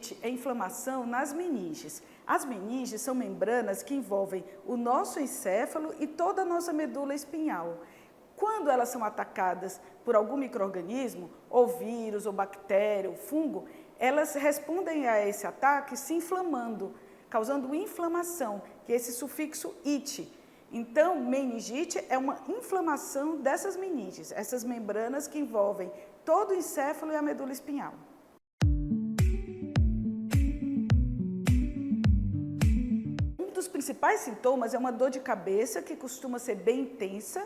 meningite é inflamação nas meninges. As meninges são membranas que envolvem o nosso encéfalo e toda a nossa medula espinhal. Quando elas são atacadas por algum micro-organismo, ou vírus, ou bactéria, ou fungo, elas respondem a esse ataque se inflamando, causando inflamação, que é esse sufixo -ite. Então, meningite é uma inflamação dessas meninges, essas membranas que envolvem todo o encéfalo e a medula espinhal. Um dos principais sintomas é uma dor de cabeça que costuma ser bem intensa.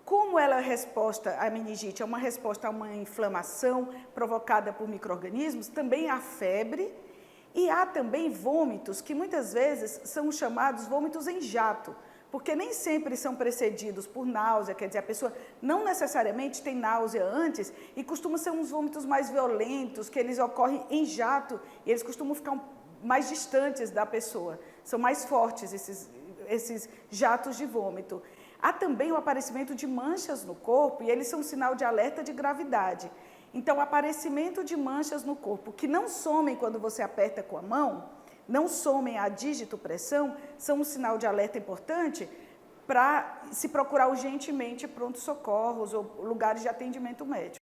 Como ela é resposta à meningite, é uma resposta a uma inflamação provocada por micro-organismos, também há febre e há também vômitos, que muitas vezes são chamados vômitos em jato, porque nem sempre são precedidos por náusea, quer dizer, a pessoa não necessariamente tem náusea antes e costumam ser uns vômitos mais violentos, que eles ocorrem em jato e eles costumam ficar mais distantes da pessoa, são mais fortes esses jatos de vômito. Há também o aparecimento de manchas no corpo e eles são um sinal de alerta de gravidade. Então, o aparecimento de manchas no corpo que não somem quando você aperta com a mão, não somem a dígito-pressão, são um sinal de alerta importante para se procurar urgentemente pronto-socorros ou lugares de atendimento médico.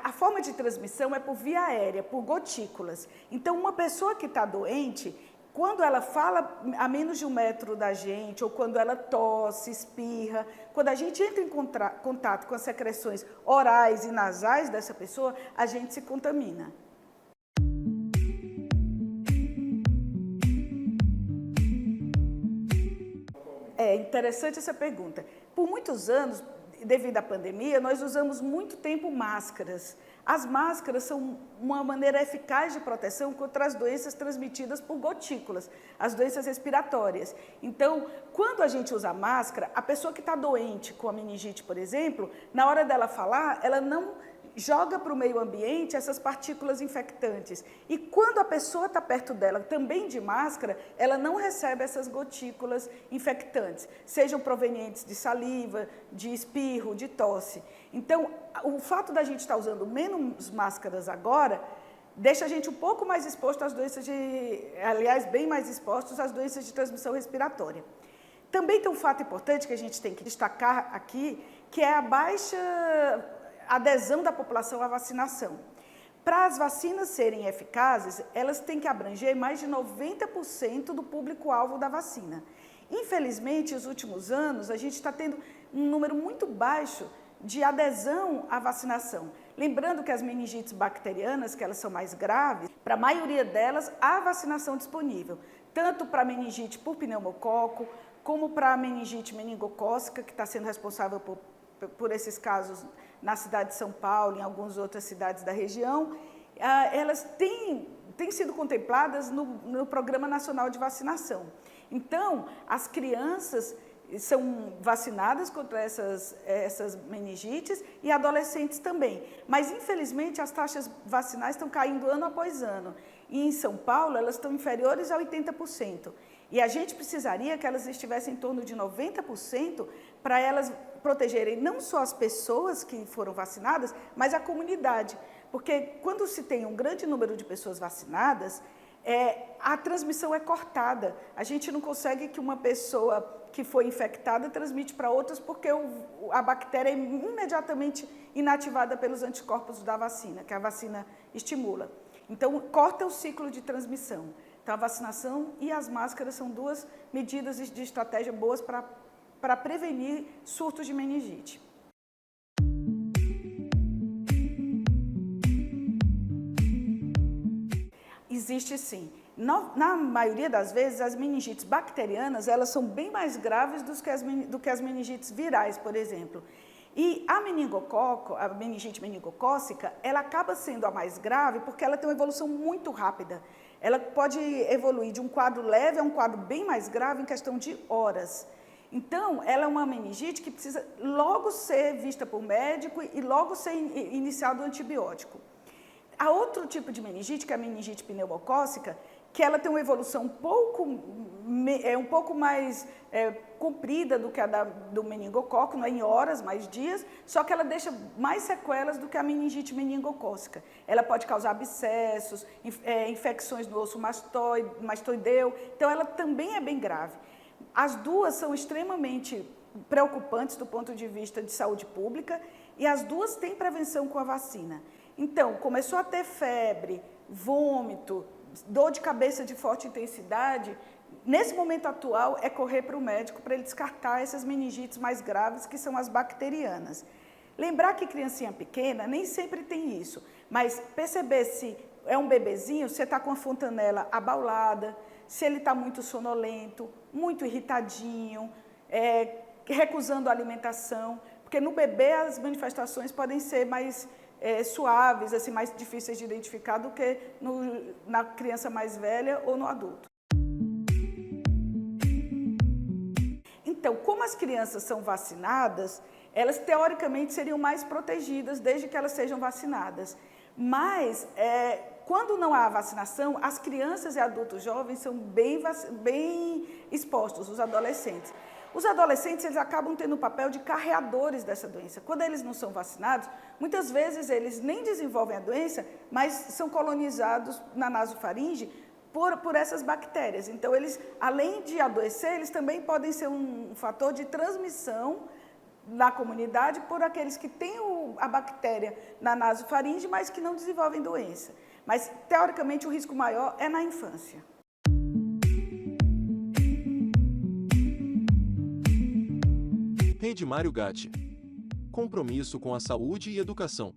A forma de transmissão é por via aérea, por gotículas. Então, uma pessoa que está doente, quando ela fala a menos de 1 metro da gente, ou quando ela tosse, espirra, quando a gente entra em contato com as secreções orais e nasais dessa pessoa, a gente se contamina. É interessante essa pergunta. Por muitos anos, devido à pandemia, nós usamos muito tempo máscaras. As máscaras são uma maneira eficaz de proteção contra as doenças transmitidas por gotículas, as doenças respiratórias. Então, quando a gente usa máscara, a pessoa que está doente com a meningite, por exemplo, na hora dela falar, ela não joga para o meio ambiente essas partículas infectantes. E quando a pessoa está perto dela, também de máscara, ela não recebe essas gotículas infectantes, sejam provenientes de saliva, de espirro, de tosse. Então, o fato da gente estar usando menos máscaras agora, deixa a gente um pouco mais exposto às doenças aliás, bem mais expostos às doenças de transmissão respiratória. Também tem um fato importante que a gente tem que destacar aqui, que é a baixa adesão da população à vacinação. Para as vacinas serem eficazes, elas têm que abranger mais de 90% do público-alvo da vacina. Infelizmente, nos últimos anos, a gente está tendo um número muito baixo de adesão à vacinação. Lembrando que as meningites bacterianas, que elas são mais graves, para a maioria delas, há vacinação disponível, tanto para a meningite por pneumococo, como para a meningite meningocócica, que está sendo responsável por esses casos na cidade de São Paulo, em algumas outras cidades da região, elas têm sido contempladas no Programa Nacional de Vacinação. Então, as crianças são vacinadas contra essas meningites e adolescentes também. Mas, infelizmente, as taxas vacinais estão caindo ano após ano. E em São Paulo, elas estão inferiores a 80%. E a gente precisaria que elas estivessem em torno de 90% para elas protegerem não só as pessoas que foram vacinadas, mas a comunidade. Porque quando se tem um grande número de pessoas vacinadas, a transmissão é cortada. A gente não consegue que uma pessoa que foi infectada transmite para outras porque a bactéria é imediatamente inativada pelos anticorpos da vacina, que a vacina estimula. Então, corta o ciclo de transmissão. Então, a vacinação e as máscaras são duas medidas de estratégia boas para prevenir surtos de meningite. Existe sim. Na maioria das vezes, as meningites bacterianas, elas são bem mais graves do que as meningites virais, por exemplo. E a meningite meningocócica, ela acaba sendo a mais grave porque ela tem uma evolução muito rápida. Ela pode evoluir de um quadro leve a um quadro bem mais grave em questão de horas. Então, ela é uma meningite que precisa logo ser vista por médico e logo ser iniciado o antibiótico. Há outro tipo de meningite, que é a meningite pneumocócica, que ela tem uma evolução um pouco mais comprida do que a do meningococo, não é em horas, mais dias, só que ela deixa mais sequelas do que a meningite meningocócica. Ela pode causar abscessos, infecções no osso mastoideu, então ela também é bem grave. As duas são extremamente preocupantes do ponto de vista de saúde pública e as duas têm prevenção com a vacina. Então, começou a ter febre, vômito, dor de cabeça de forte intensidade, nesse momento atual é correr para o médico para ele descartar essas meningites mais graves, que são as bacterianas. Lembrar que criancinha pequena nem sempre tem isso, mas perceber se é um bebezinho, você está com a fontanela abaulada, se ele está muito sonolento, muito irritadinho, recusando a alimentação, porque no bebê as manifestações podem ser mais suaves, assim, mais difíceis de identificar do que na criança mais velha ou no adulto. Então, como as crianças são vacinadas, elas teoricamente seriam mais protegidas desde que elas sejam vacinadas. Mas, quando não há vacinação, as crianças e adultos jovens são bem expostos, os adolescentes. Os adolescentes, eles acabam tendo o papel de carreadores dessa doença. Quando eles não são vacinados, muitas vezes eles nem desenvolvem a doença, mas são colonizados na nasofaringe por essas bactérias. Então, eles, além de adoecer, eles também podem ser um fator de transmissão na comunidade por aqueles que têm a bactéria na nasofaringe, mas que não desenvolvem doença. Mas, teoricamente, o risco maior é na infância. Rede Mário Gatti. Compromisso com a saúde e educação.